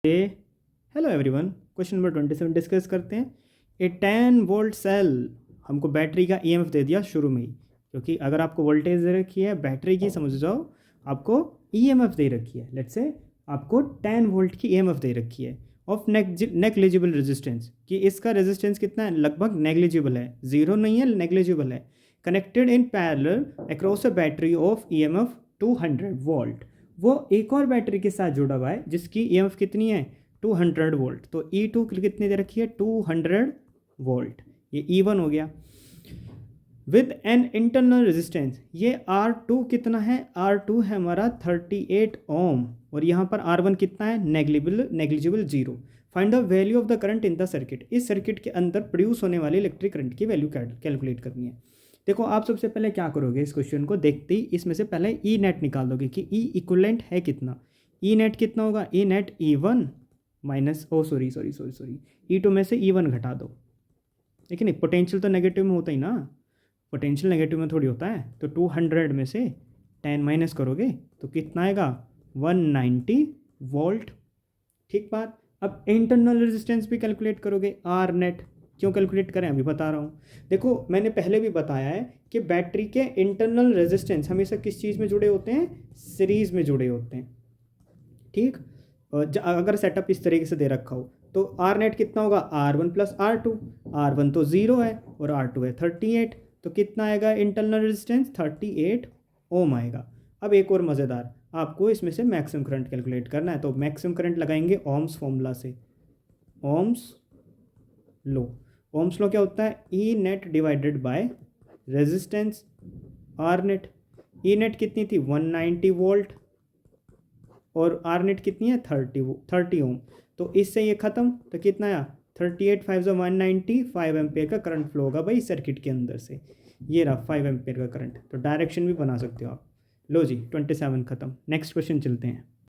Hello everyone, question number 27 discuss करते हैं। ए 10 volt cell हमको बैटरी का ईएमएफ दे दिया शुरू में ही, क्योंकि अगर आपको वोल्टेज दे रखी है बैटरी की, समझ जाओ आपको ईएमएफ दे रखी है। लेट्स से आपको 10 वोल्ट की ईएमएफ दे रखी है ऑफ नेग्लिजिबल रेजिस्टेंस, कि इसका रेजिस्टेंस कितना है, लगभग नेग्लिजिबल है, जीरो नहीं है, नेग्लिजिबल है। Connected in parallel across a battery of EMF 200 volt. वो एक और बैटरी के साथ जुड़ा हुआ है जिसकी ईएमएफ कितनी है, 200 वोल्ट। तो E2 कितनी दे रखी है, 200 वोल्ट। ये E1 हो गया। विद एन इंटरनल रेजिस्टेंस, ये R2 कितना है, R2 है हमारा 38 ओम, और यहाँ पर R1 कितना है, negligible zero. Find the value of the current in the circuit. इस सर्किट के अंदर प्रोड्यूस होने वाली इलेक्ट्रिक करंट की वैल्यू कैलकुलेट करनी है। देखो, आप सबसे पहले क्या करोगे, इस क्वेश्चन को देखते ही इसमें से पहले ई नेट निकाल दोगे कि ई इक्वलेंट है कितना। ई नेट कितना होगा, E net E1 minus sorry E2 में से E1 घटा दो। लेकिन पोटेंशियल तो नेगेटिव में होता ही ना, पोटेंशियल नेगेटिव में थोड़ी होता है। तो 200 में से 10 माइनस करोगे तो कितना आएगा, 190 वोल्ट। ठीक बात। अब इंटरनल रेजिस्टेंस भी कैलकुलेट करोगे, आर नेट। क्यों कैलकुलेट करें, अभी बता रहा हूँ। देखो, मैंने पहले भी बताया है कि बैटरी के इंटरनल रेजिस्टेंस हमेशा किस चीज़ में जुड़े होते हैं, सीरीज़ में जुड़े होते हैं। ठीक। अगर सेटअप इस तरीके से दे रखा हो तो आर नेट कितना होगा, R1 प्लस R2। R1 तो 0 है और R2 है 38, तो कितना आएगा इंटरनल रेजिस्टेंस, 38 ओम आएगा। अब एक और मज़ेदार, आपको इसमें से मैक्सिमम करंट कैलकुलेट करना है। तो मैक्सिमम करंट लगाएंगे ओम्स फॉर्मूला से, ओम्स लो। ओम्स लो क्या होता है, E net divided by resistance R net. E net कितनी थी, 190 वोल्ट, और आर नेट कितनी है, 30 ओम। तो इससे ये ख़त्म, तो कितना आया, 38 5 190, 5 एम्पेयर का करंट फ्लो होगा भाई सर्किट के अंदर से। ये रहा 5 एम्पेयर का करंट। तो डायरेक्शन भी बना सकते हो आप। लो जी, 27 ख़त्म। नेक्स्ट क्वेश्चन चलते हैं।